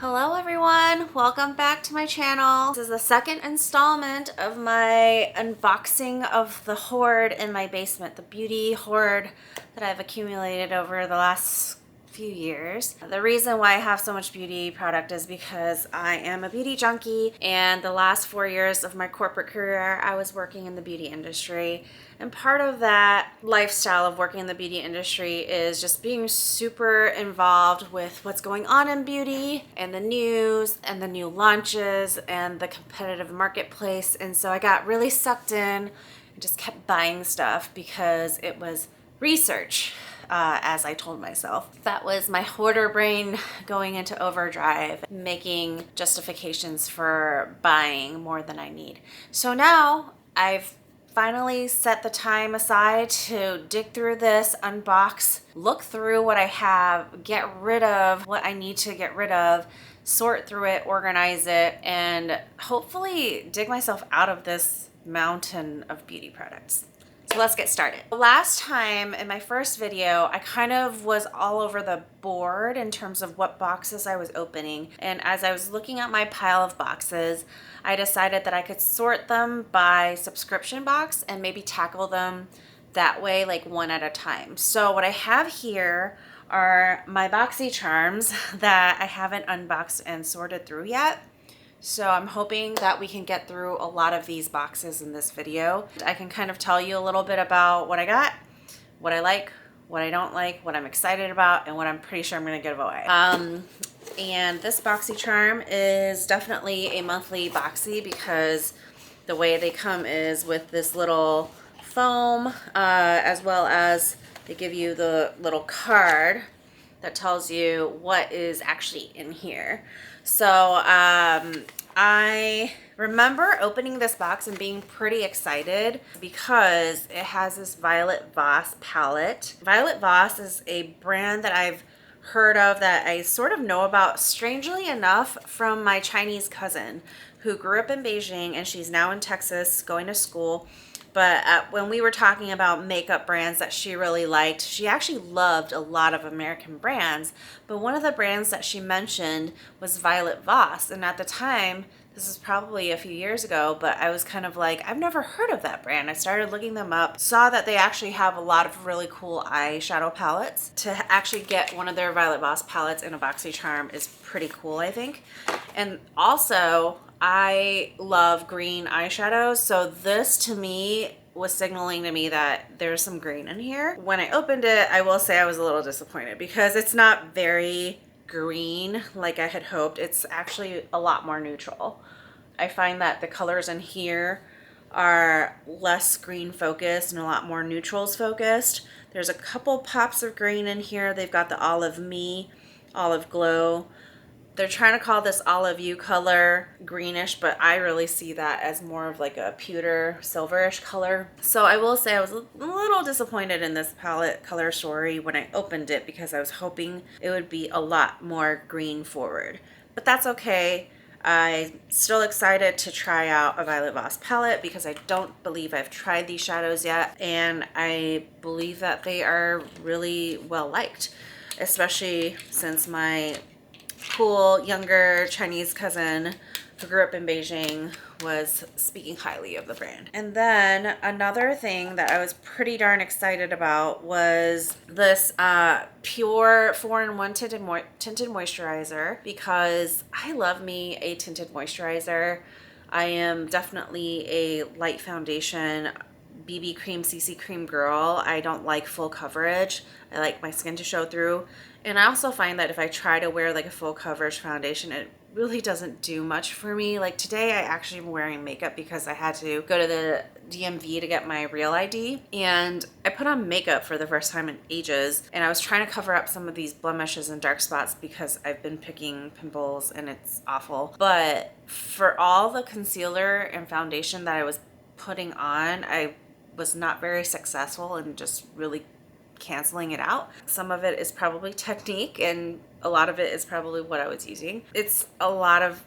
Hello everyone, welcome back to my channel. This is the second installment of my unboxing of the hoard in my basement, the beauty hoard that I've accumulated over the last few years. The reason why I have so much beauty product is because I am a beauty junkie, and the last 4 years of my corporate career I was working in the beauty industry. And part of that lifestyle of working in the beauty industry is just being super involved with what's going on in beauty and the news and the new launches and the competitive marketplace. And so I got really sucked in and just kept buying stuff because it was research. As I told myself. That was my hoarder brain going into overdrive, making justifications for buying more than I need. So now I've finally set the time aside to dig through this, unbox, look through what I have, get rid of what I need to get rid of, sort through it, organize it, and hopefully dig myself out of this mountain of beauty products. So let's get started. Last time in my first video, I kind of was all over the board in terms of what boxes I was opening. And as I was looking at my pile of boxes, I decided that I could sort them by subscription box and maybe tackle them that way, like one at a time. So what I have here are my BoxyCharms that I haven't unboxed and sorted through yet. So I'm hoping that we can get through a lot of these boxes in this video. I can kind of tell you a little bit about what I got, what I like, what I don't like, what I'm excited about, and what I'm pretty sure I'm going to give away. And this BoxyCharm is definitely a monthly Boxy because the way they come is with this little foam, as well as they give you the little card that tells you what is actually in here. So I remember opening this box and being pretty excited because it has this Violet Voss palette. Violet Voss is a brand that I've heard of, that I sort of know about, strangely enough, from my Chinese cousin who grew up in Beijing, and she's now in Texas going to school. But when we were talking about makeup brands that she really liked, she actually loved a lot of American brands. But one of the brands that she mentioned was Violet Voss. And at the time, this is probably a few years ago, but I was kind of like, I've never heard of that brand. I started looking them up, saw that they actually have a lot of really cool eyeshadow palettes. To actually get one of their Violet Voss palettes in a BoxyCharm is pretty cool, I think. And also, I love green eyeshadows, so this to me was signaling to me that there's some green in here. When I opened it, I will say I was a little disappointed because it's not very green like I had hoped. It's actually a lot more neutral. I find that the colors in here are less green focused and a lot more neutrals focused. There's a couple pops of green in here. They've got the Olive Me, Olive Glow. They're trying to call this Olive You color greenish, but I really see that as more of like a pewter silverish color. So I will say I was a little disappointed in this palette color story when I opened it because I was hoping it would be a lot more green forward. But that's okay. I'm still excited to try out a Violet Voss palette because I don't believe I've tried these shadows yet, and I believe that they are really well liked, especially since my cool younger Chinese cousin who grew up in Beijing was speaking highly of the brand. And then another thing that I was pretty darn excited about was this pure 4-in-1 tinted moisturizer, because I love me a tinted moisturizer. I am definitely a light foundation BB cream, CC cream girl. I don't like full coverage. I like my skin to show through. And I also find that if I try to wear like a full coverage foundation, it really doesn't do much for me. Like today I actually am wearing makeup because I had to go to the DMV to get my real ID, and I put on makeup for the first time in ages, and I was trying to cover up some of these blemishes and dark spots because I've been picking pimples and it's awful. But for all the concealer and foundation that I was putting on, I was not very successful in just really canceling it out. Some of it is probably technique, and a lot of it is probably what I was using. It's a lot of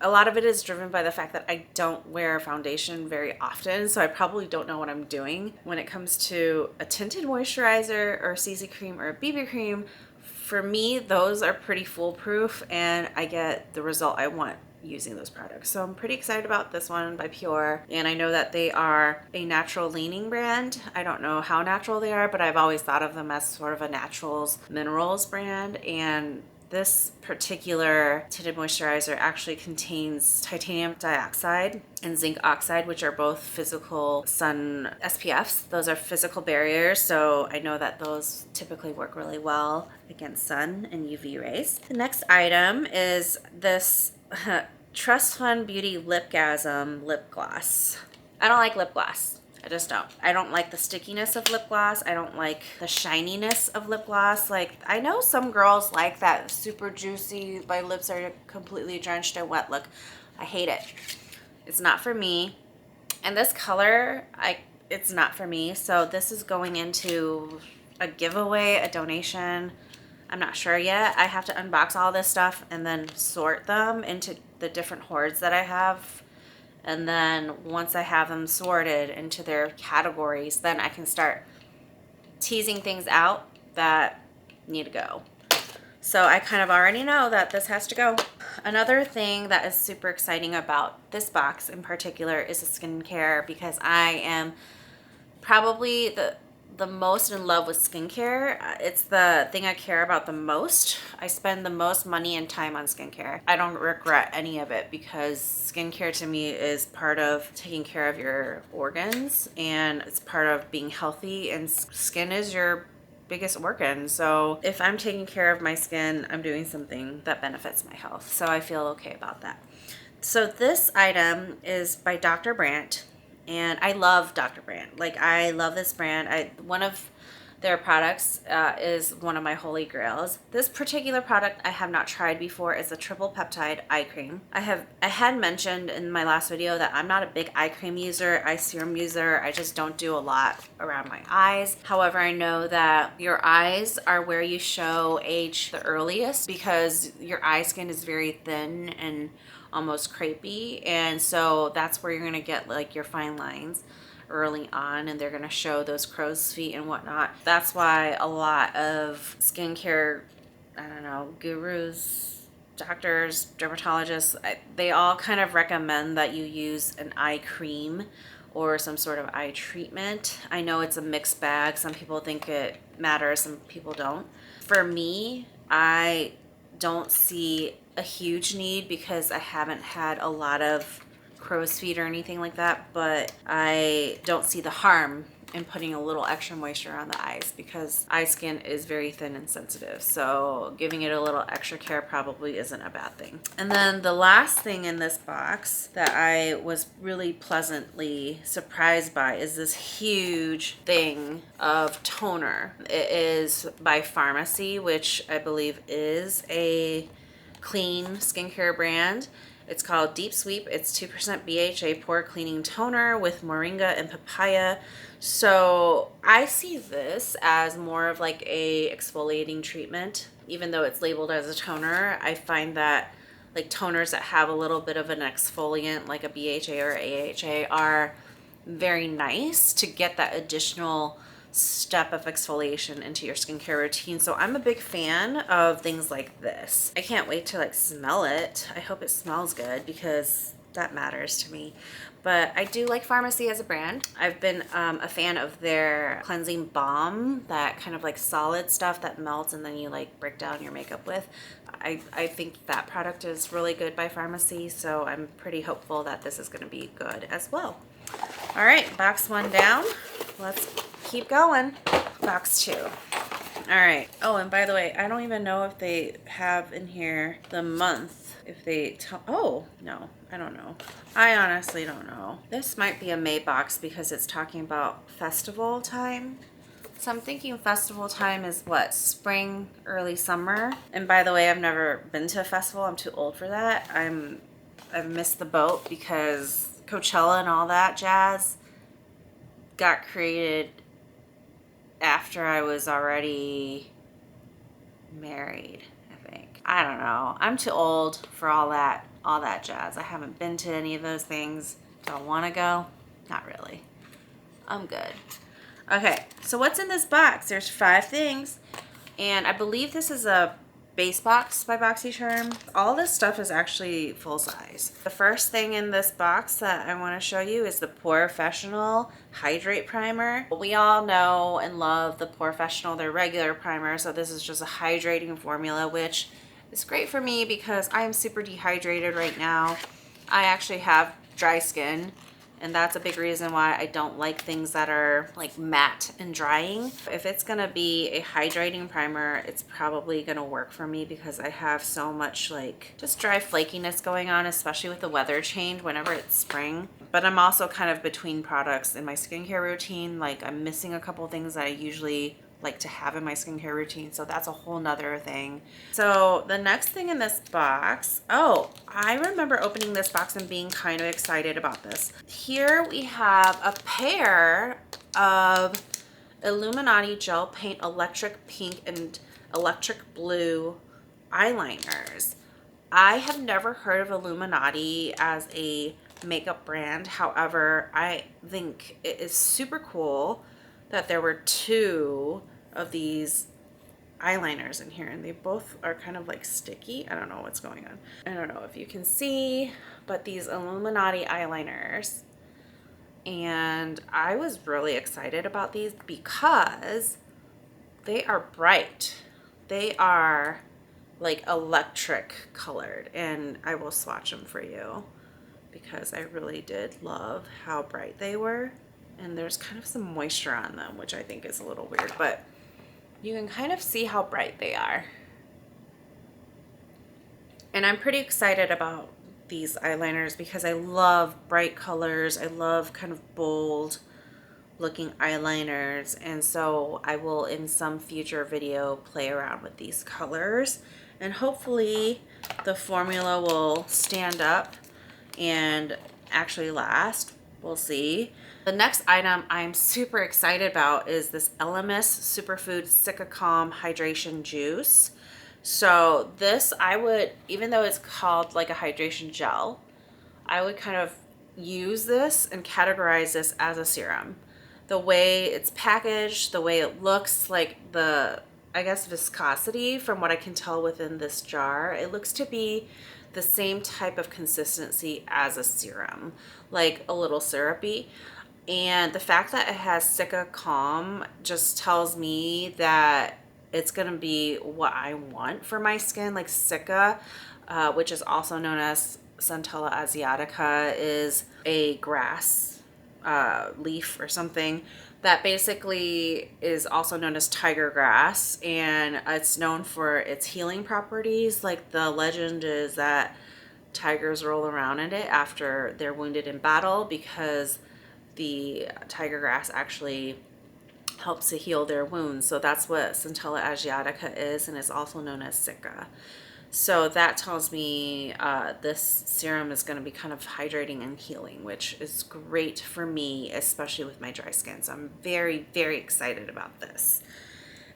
it is driven by the fact that I don't wear foundation very often, so I probably don't know what I'm doing when it comes to a tinted moisturizer or a CC cream or a BB cream. for me, those are pretty foolproof and I get the result I want using those products. So I'm pretty excited about this one by Pure, and I know that they are a natural leaning brand. I don't know how natural they are, but I've always thought of them as sort of a naturals minerals brand, and this particular tinted moisturizer actually contains titanium dioxide and zinc oxide, which are both physical sun SPFs. Those are physical barriers, so I know that those typically work really well against sun and UV rays. The next item is this Trust Fund Beauty Lipgasm lip gloss. I don't like lip gloss. I just don't. I don't like the stickiness of lip gloss. I don't like the shininess of lip gloss. Like, I know some girls like that super juicy, my lips are completely drenched in wet look. I hate it. It's not for me. And this color, it's not for me. So this is going into a giveaway, a donation. I'm not sure yet. I have to unbox all this stuff and then sort them into the different hoards that I have. And then once I have them sorted into their categories, then I can start teasing things out that need to go. So I kind of already know that this has to go. Another thing that is super exciting about this box in particular is the skincare, because I am probably the most in love with skincare. It's the thing I care about the most. I spend the most money and time on skincare. I don't regret any of it, because skincare to me is part of taking care of your organs, and it's part of being healthy, and skin is your biggest organ. So if I'm taking care of my skin, I'm doing something that benefits my health. So I feel okay about that. So this item is by Dr. Brandt. And I love Dr. Brandt. Like, I love this brand. One of their products is one of my holy grails. This particular product I have not tried before is a triple peptide eye cream. I had mentioned in my last video that I'm not a big eye cream user, eye serum user. I just don't do a lot around my eyes. However, I know that your eyes are where you show age the earliest, because your eye skin is very thin and almost crepey, and so that's where you're gonna get like your fine lines early on, and they're gonna show those crow's feet and whatnot. That's why a lot of skincare, I don't know, gurus, doctors, dermatologists, they all kind of recommend that you use an eye cream or some sort of eye treatment. I know it's a mixed bag. Some people think it matters, some people don't. For me, I don't see a huge need, because I haven't had a lot of crow's feet or anything like that, but I don't see the harm in putting a little extra moisture on the eyes, because eye skin is very thin and sensitive, so giving it a little extra care probably isn't a bad thing. And then the last thing in this box that I was really pleasantly surprised by is this huge thing of toner. It is by Pharmacy, which I believe is a clean skincare brand. It's called Deep Sweep. It's 2% BHA pore cleaning toner with moringa and papaya. So I see this as more of like a exfoliating treatment, even though it's labeled as a toner. I find that like toners that have a little bit of an exfoliant, like a BHA or AHA, are very nice to get that additional step of exfoliation into your skincare routine. So I'm a big fan of things like this. I can't wait to like smell it. I hope it smells good, because that matters to me. But I do like Pharmacy as a brand. I've been a fan of their cleansing balm, that kind of like solid stuff that melts and then you like break down your makeup with. I think that product is really good by Pharmacy, so I'm pretty hopeful that this is going to be good as well. All right, box one down. Let's keep going. Box two. All right. Oh, and by the way, I don't even know if they have in here the month. If they oh, no, I don't know. I honestly don't know. This might be a May box, because it's talking about festival time. So I'm thinking festival time is what? Spring, early summer. And by the way, I've never been to a festival. I'm too old for that. I've missed the boat, because Coachella and all that jazz got created after I was already married, I think. I don't know. I'm too old for all that jazz. I haven't been to any of those things. Do I want to go? Not really. I'm good. Okay, so what's in this box? There's 5 things. And I believe this is a base box by BoxyCharm. All this stuff is actually full size. The first thing in this box that I want to show you is the Professional Hydrate Primer. We all know and love the Professional, their regular primer, so this is just a hydrating formula, which is great for me because I am super dehydrated right now. I actually have dry skin, and that's a big reason why I don't like things that are like matte and drying. If it's gonna be a hydrating primer, it's probably gonna work for me because I have so much like just dry flakiness going on, especially with the weather change whenever it's spring. But I'm also kind of between products in my skincare routine. Like I'm missing a couple things that I usually like to have in my skincare routine, so that's a whole nother thing. So the next thing in this box, oh, I remember opening this box and being kind of excited about this. Here we have a pair of Illuminati Gel Paint Electric Pink and Electric Blue eyeliners. I have never heard of Illuminati as a makeup brand. However, I think it is super cool that there were two of these eyeliners in here, and they both are kind of like sticky. I don't know what's going on. I don't know if you can see, but these Illuminati eyeliners, and I was really excited about these because they are bright. They are like electric colored, and I will swatch them for you because I really did love how bright they were. And there's kind of some moisture on them, which I think is a little weird, but you can kind of see how bright they are. And I'm pretty excited about these eyeliners because I love bright colors. I love kind of bold looking eyeliners. And so I will, in some future video, play around with these colors. And hopefully the formula will stand up and actually last. We'll see. The next item I'm super excited about is this LMS Superfood Sika Calm Hydration Juice. So this, I would, even though it's called like a hydration gel, I would kind of use this and categorize this as a serum. The way it's packaged, the way it looks, like the, I guess, viscosity from what I can tell within this jar, it looks to be the same type of consistency as a serum, like a little syrupy. And the fact that it has Sika Calm just tells me that it's gonna be what I want for my skin. Like Sika, which is also known as Centella asiatica, is a grass leaf or something that basically is also known as tiger grass, and it's known for its healing properties. Like the legend is that tigers roll around in it after they're wounded in battle because the tiger grass actually helps to heal their wounds. So that's what Centella asiatica is, and it's also known as Sika. So that tells me this serum is going to be kind of hydrating and healing, which is great for me, especially with my dry skin. So I'm very, very excited about this.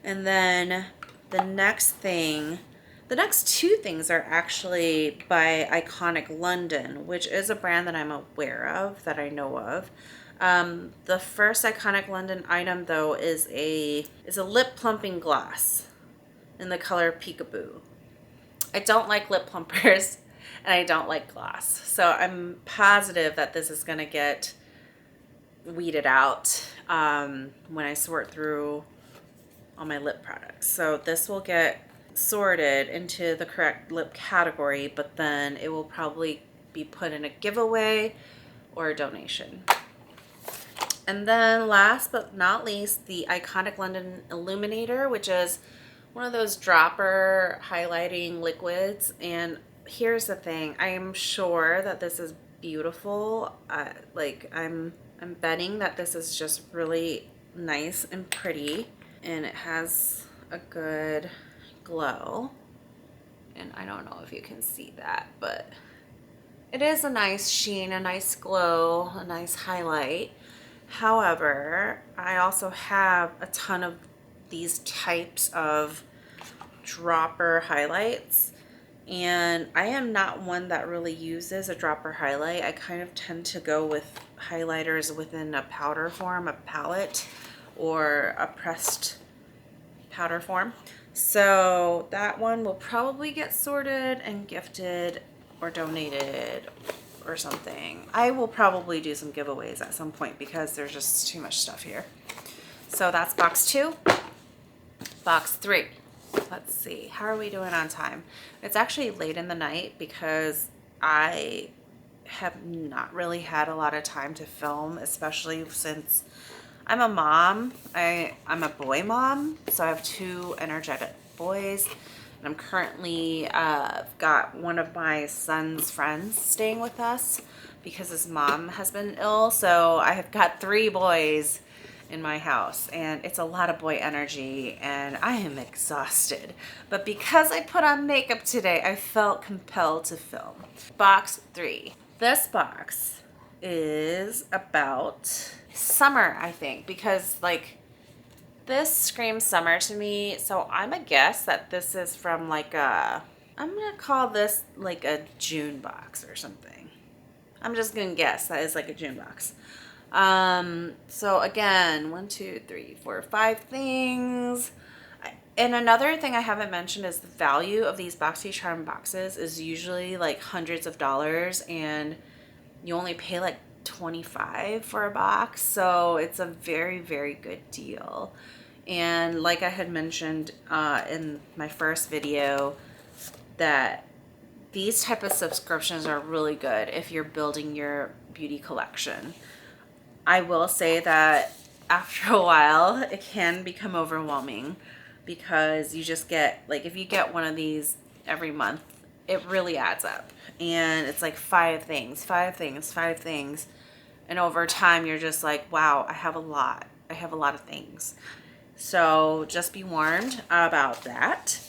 And then the next two things are actually by Iconic London, which is a brand that I'm aware of, that I know of. The first Iconic London item, though, is a lip plumping gloss in the color Peekaboo. I don't like lip plumpers and I don't like gloss, so I'm positive that this is going to get weeded out when I sort through all my lip products. So this will get sorted into the correct lip category, but then it will probably be put in a giveaway or a donation. And then last but not least, the Iconic London Illuminator, which is one of those dropper highlighting liquids. And here's the thing, I am sure that this is beautiful. Like I'm betting that this is just really nice and pretty, and it has a good glow. And I don't know if you can see that, but it is a nice sheen, a nice glow, a nice highlight. However, I also have a ton of these types of dropper highlights, and I am not one that really uses a dropper highlight. I kind of tend to go with highlighters within a powder form, a palette, or a pressed powder form. So that one will probably get sorted and gifted or donated or something. I will probably do some giveaways at some point because there's just too much stuff here. So that's box 2. Box 3. Let's see. How are we doing on time? It's actually late in the night because I have not really had a lot of time to film, especially since I'm a mom. I'm a boy mom, so I have 2 energetic boys. And I'm currently got one of my son's friends staying with us because his mom has been ill. So I have got 3 boys in my house, and it's a lot of boy energy, and I am exhausted. But because I put on makeup today, I felt compelled to film. Box 3. This box is about summer, I think, because like this screams summer to me. So I'm a guess that this is from like I'm gonna call this like a June box or something. I'm just gonna guess that is like a June box. So again, 1, 2, 3, 4, 5 things. And another thing I haven't mentioned is the value of these BoxyCharm boxes is usually like hundreds of dollars, and you only pay like $25 for a box. So it's a very, very good deal. And like I had mentioned in my first video, that these type of subscriptions are really good if you're building your beauty collection. I will say that after a while, it can become overwhelming because you just get, like, if you get one of these every month, it really adds up. And it's like 5 things, 5 things, 5 things. And over time, you're just like, wow, I have a lot. I have a lot of things. So just be warned about that.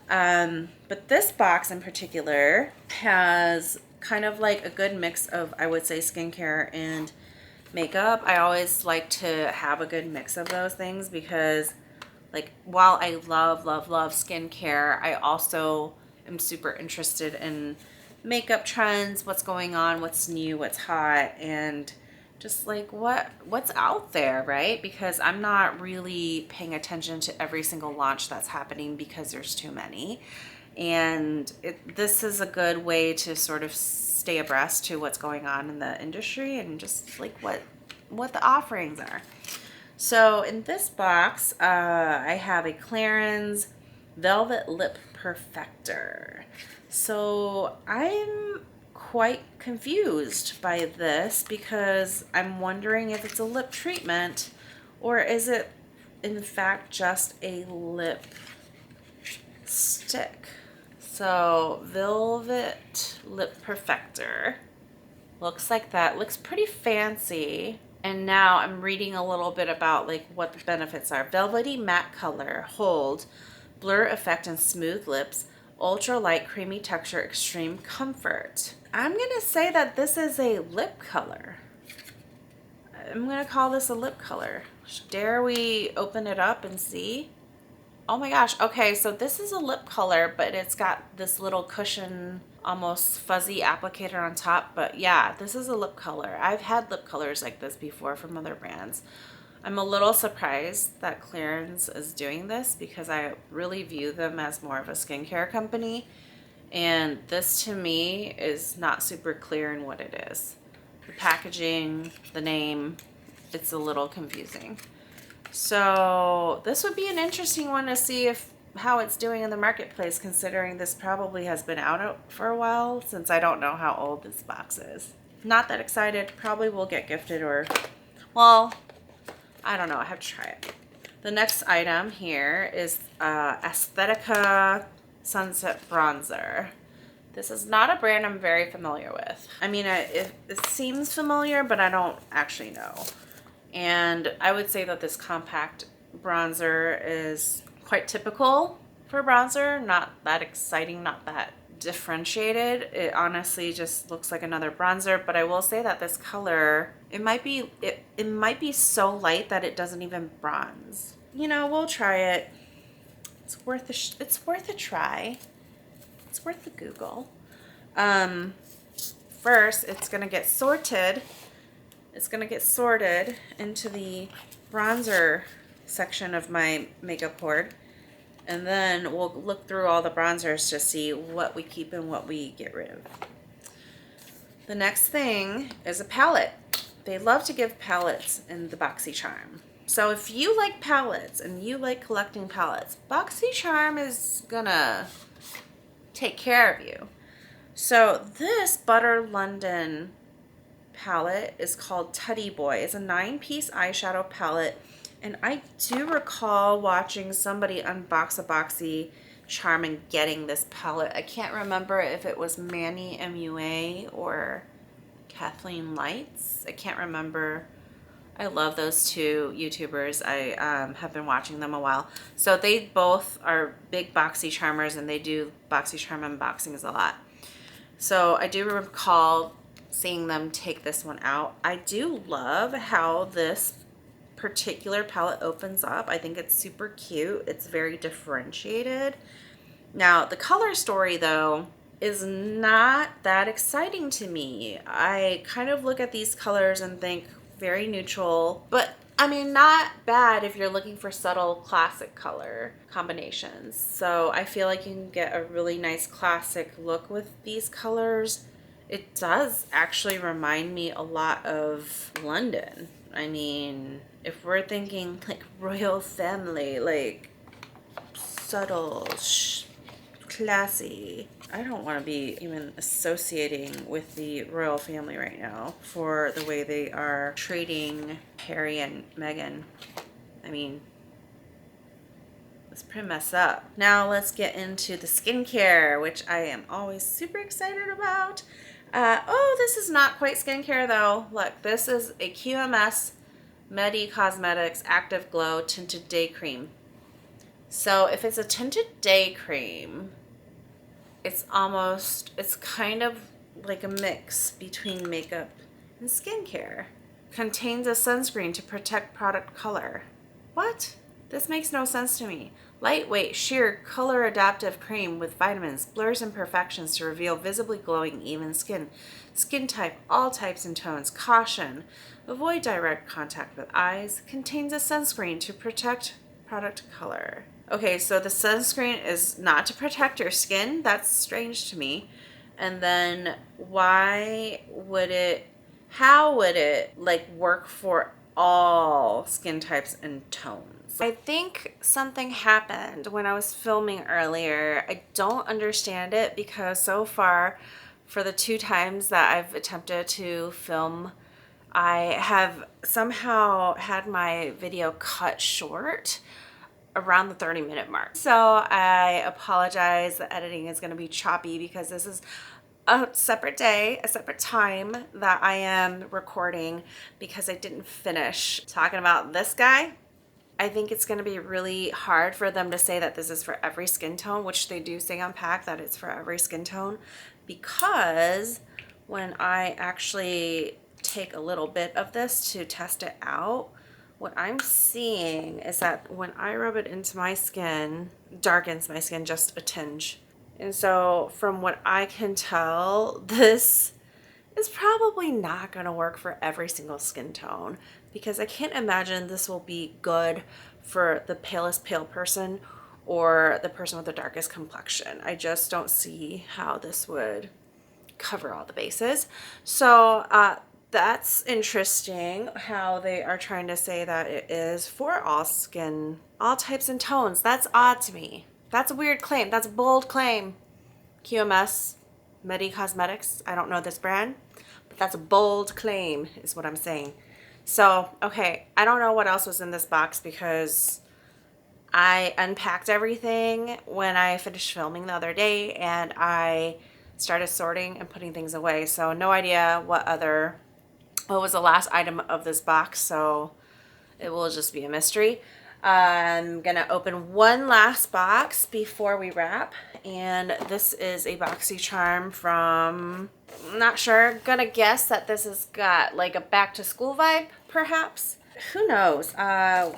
But this box in particular has kind of like a good mix of, I would say, skincare and makeup. I always like to have a good mix of those things because, like, while I love skincare, I also am super interested in makeup trends, what's going on, what's new, what's hot, and just like what's out there, right? Because I'm not really paying attention to every single launch that's happening because there's too many. And this is a good way to sort of stay abreast to what's going on in the industry and just like what the offerings are. So in this box, I have a Clarins Velvet Lip Perfector. So I'm quite confused by this because I'm wondering if it's a lip treatment or is it in fact just a lip stick. So Velvet Lip Perfector looks like that. Looks pretty fancy. And now I'm reading a little bit about like what the benefits are. Velvety matte color, hold, blur effect and smooth lips, ultra light creamy texture, extreme comfort. I'm gonna say that this is a lip color. I'm gonna call this a lip color. Dare we open it up and see? Oh my gosh, okay, so this is a lip color, but it's got this little cushion, almost fuzzy applicator on top. But yeah, this is a lip color. I've had lip colors like this before from other brands. I'm a little surprised that Clarins is doing this because I really view them as more of a skincare company. And this to me is not super clear in what it is. The packaging, the name, it's a little confusing. So this would be an interesting one to see how it's doing in the marketplace, considering this probably has been out for a while, since I don't know how old this box is. Not that excited. Probably will get gifted or, well, I don't know. I have to try it. The next item here is Aesthetica Sunset Bronzer. This is not a brand I'm very familiar with. I mean, it seems familiar, but I don't actually know. And I would say that this compact bronzer is quite typical for bronzer. Not that exciting, not that differentiated. It honestly just looks like another bronzer, but I will say that this color, it might be so light that it doesn't even bronze. You know, we'll try it. It's worth a try. It's worth a Google. First, it's gonna get sorted. It's gonna get sorted into the bronzer section of my makeup hoard. And then we'll look through all the bronzers to see what we keep and what we get rid of. The next thing is a palette. They love to give palettes in the BoxyCharm. So if you like palettes and you like collecting palettes, BoxyCharm is gonna take care of you. So this Butter London palette is called Teddy Boy. It's a 9-piece eyeshadow palette. And I do recall watching somebody unbox a BoxyCharm and getting this palette. I can't remember if it was Manny MUA or Kathleen Lights. I can't remember. I love those two YouTubers. I have been watching them a while. So they both are big BoxyCharmers and they do BoxyCharm unboxings a lot. So I do recall seeing them take this one out. I do love how this particular palette opens up. I think it's super cute. It's very differentiated. Now the color story though is not that exciting to me. I kind of look at these colors and think very neutral, but I mean, not bad if you're looking for subtle classic color combinations. So I feel like you can get a really nice classic look with these colors. It does actually remind me a lot of London. I mean, if we're thinking like royal family, like subtle, classy. I don't want to be even associating with the royal family right now for the way they are treating Harry and Meghan. I mean, it's pretty messed up. Now let's get into the skincare, which I am always super excited about. Oh, this is not quite skincare though. Look, this is a QMS Medi Cosmetics Active Glow Tinted Day Cream. So if it's a tinted day cream, it's kind of like a mix between makeup and skincare. Contains a sunscreen to protect product color. What? This makes no sense to me. Lightweight, sheer, color adaptive cream with vitamins, blurs imperfections to reveal visibly glowing, even skin. Skin type, all types and tones. Caution. Avoid direct contact with eyes. Contains a sunscreen to protect product color. Okay, so the sunscreen is not to protect your skin. That's strange to me. And then how would it like work for all skin types and tones? I think something happened when I was filming earlier. I don't understand it because so far, for the 2 times that I've attempted to film, I have somehow had my video cut short around the 30-minute mark. So I apologize. The editing is going to be choppy because this is a separate day, a separate time that I am recording because I didn't finish talking about this guy. I think it's going to be really hard for them to say that this is for every skin tone, which they do say on pack that it's for every skin tone, because when I actually take a little bit of this to test it out, what I'm seeing is that when I rub it into my skin, darkens my skin just a tinge. And so from what I can tell, this is probably not going to work for every single skin tone, because I can't imagine this will be good for the palest pale person or the person with the darkest complexion. I just don't see how this would cover all the bases. So that's interesting how they are trying to say that it is for all skin, all types and tones. That's odd to me. That's a weird claim. That's a bold claim. QMS, Medi Cosmetics. I don't know this brand, but that's a bold claim is what I'm saying. So, okay, I don't know what else was in this box because I unpacked everything when I finished filming the other day and I started sorting and putting things away. So no idea what was the last item of this box, so it will just be a mystery. I'm gonna open one last box before we wrap, and this is a BoxyCharm from, I'm not sure, gonna guess that this has got like a back to school vibe, perhaps. Who knows?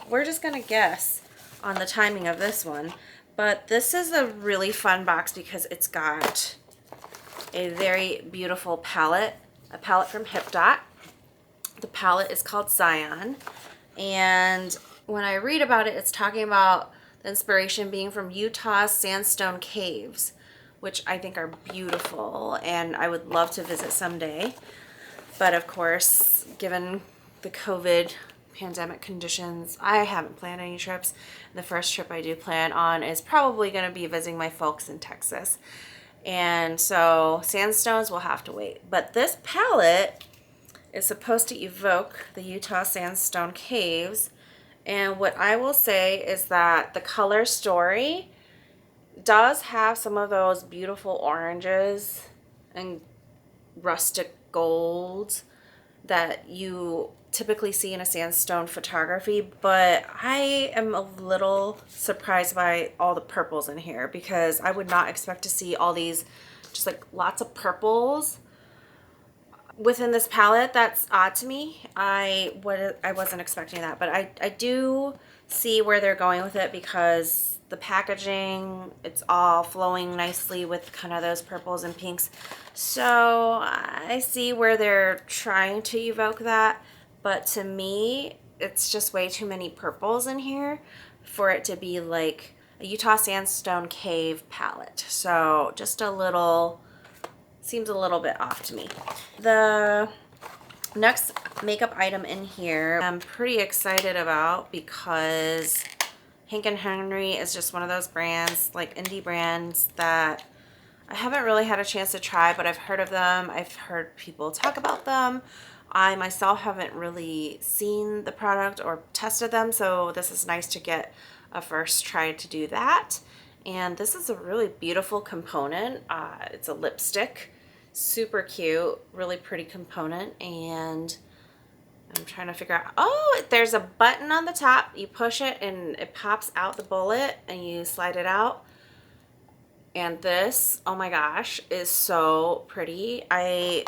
We're just gonna guess on the timing of this one, but this is a really fun box because it's got a very beautiful palette, a palette from HipDot. The palette is called Zion, and when I read about it, it's talking about The inspiration being from Utah's sandstone caves, which I think are beautiful and I would love to visit someday. But of course, given the COVID pandemic conditions, I haven't planned any trips. The first trip I do plan on is probably going to be visiting my folks in Texas. And so sandstones will have to wait. But this palette is supposed to evoke the Utah sandstone caves. And what I will say is that the color story does have some of those beautiful oranges and rustic golds that you typically see in a sandstone photography, but I am a little surprised by all the purples in here because I would not expect to see all these just like lots of purples within this palette. That's odd to me. I wasn't expecting that, but I do see where they're going with it because the packaging, it's all flowing nicely with kind of those purples and pinks. So I see where they're trying to evoke that, but to me, it's just way too many purples in here for it to be like a Utah sandstone cave palette. So just a little, seems a little bit off to me. The next makeup item in here I'm pretty excited about because Hank & Henry is just one of those brands, like indie brands, that I haven't really had a chance to try, but I've heard of them. I've heard people talk about them. I myself haven't really seen the product or tested them, so this is nice to get a first try to do that. And this is a really beautiful component. It's a lipstick, super cute, really pretty component, and I'm trying to figure out, oh, there's a button on the top. You push it and it pops out the bullet and you slide it out. And this, oh my gosh, is so pretty. I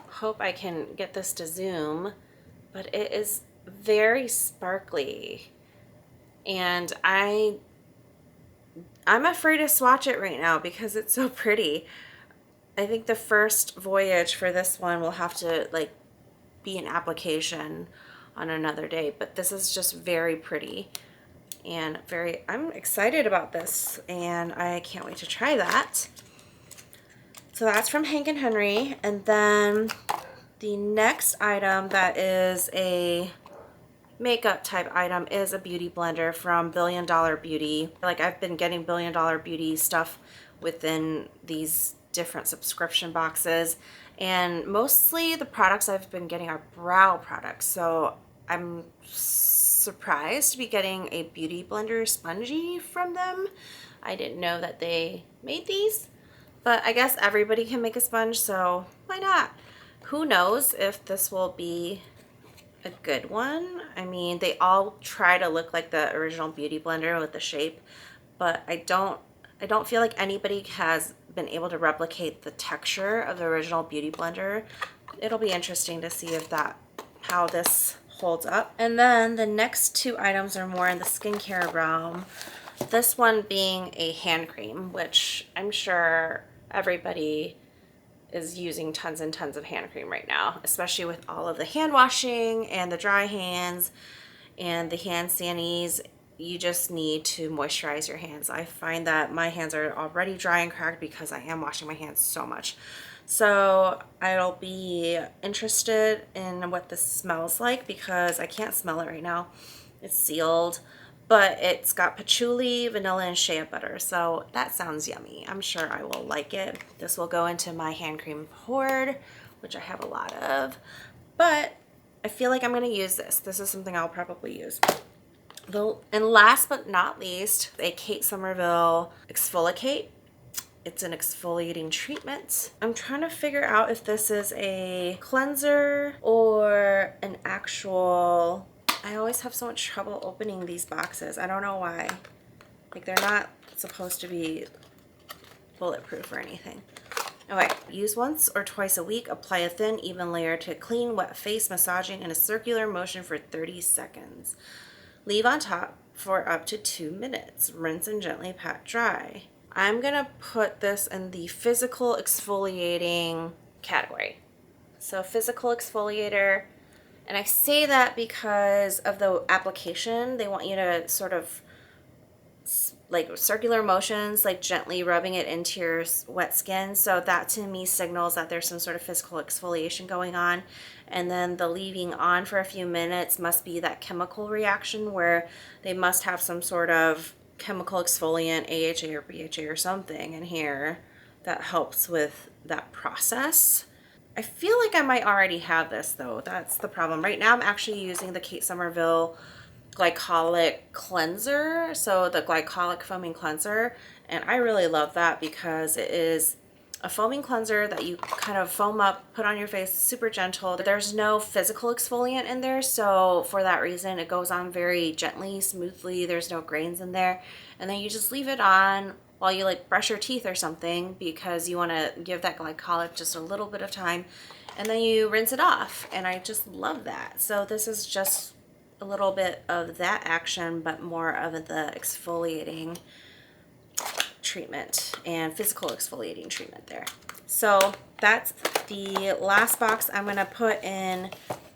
hope I can get this to zoom, but it is very sparkly. And I'm afraid to swatch it right now because it's so pretty. I think the first voyage for this one will have to like be an application on another day, but this is just very pretty and I'm excited about this and I can't wait to try that. So that's from Hank & Henry. And then the next item that is a makeup type item is a beauty blender from Billion Dollar Beauty. Like, I've been getting Billion Dollar Beauty stuff within these different subscription boxes, and mostly the products I've been getting are brow products, so I'm surprised to be getting a beauty blender spongy from them. I didn't know that they made these, but I guess everybody can make a sponge, so why not? Who knows if this will be a good one. I mean, they all try to look like the original beauty blender with the shape, but I don't feel like anybody has been able to replicate the texture of the original beauty blender. It'll be interesting to see if how this holds up. And then the next two items are more in the skincare realm. This one being a hand cream, which I'm sure everybody is using tons and tons of hand cream right now, especially with all of the hand washing and the dry hands and the hand sanities. You just need to moisturize your hands. I find that my hands are already dry and cracked because I am washing my hands so much. So I'll be interested in what this smells like because I can't smell it right now. It's sealed, but it's got patchouli, vanilla, and shea butter. So that sounds yummy. I'm sure I will like it. This will go into my hand cream Hoard, which I have a lot of, but I feel like I'm going to use this. This is something I'll probably use. And last but not least, a Kate Somerville Exfoliate. It's an exfoliating treatment. I'm trying to figure out if this is a cleanser or an actual... I always have so much trouble opening these boxes. I don't know why. Like, they're not supposed to be bulletproof or anything. Okay, use once or twice a week. Apply a thin, even layer to clean, wet face, massaging in a circular motion for 30 seconds. Leave on top for up to 2 minutes. Rinse and gently pat dry. I'm gonna put this in the physical exfoliating category. So physical exfoliator, and I say that because of the application. They want you to sort of like circular motions, like gently rubbing it into your wet skin. So that to me signals that there's some sort of physical exfoliation going on. And then the leaving on for a few minutes must be that chemical reaction where they must have some sort of chemical exfoliant, AHA or BHA or something in here that helps with that process. I feel like I might already have this though. That's the problem. Right now I'm actually using the Kate Somerville glycolic cleanser, so the glycolic foaming cleanser, and I really love that because it is a foaming cleanser that you kind of foam up, put on your face, super gentle. There's no physical exfoliant in there, so for that reason it goes on very gently, smoothly. There's no grains in there, and then you just leave it on while you like brush your teeth or something because you want to give that glycolic just a little bit of time, and then you rinse it off, and I just love that. So this is just a little bit of that action, but more of the exfoliating treatment and physical exfoliating treatment there. So that's the last box I'm going to put in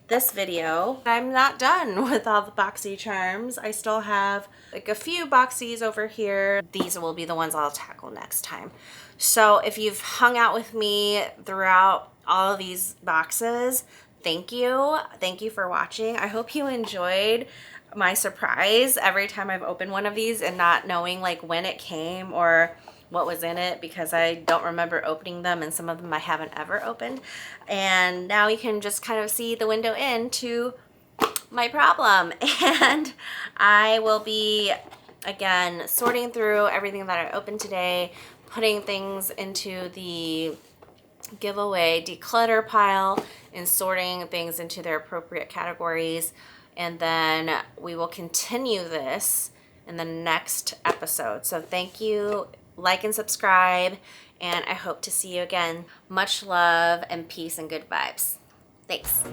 this video. I'm not done with all the BoxyCharms. I still have like a few boxies over here. These will be the ones I'll tackle next time. So if you've hung out with me throughout all of these boxes, thank you. Thank you for watching. I hope you enjoyed my surprise every time I've opened one of these and not knowing like when it came or what was in it, because I don't remember opening them, and some of them I haven't ever opened. And now you can just kind of see the window into my problem. And I will be, again, sorting through everything that I opened today, putting things into the giveaway declutter pile and sorting things into their appropriate categories. And then we will continue this in the next episode. So thank you, like and subscribe, and I hope to see you again. Much love and peace and good vibes. Thanks.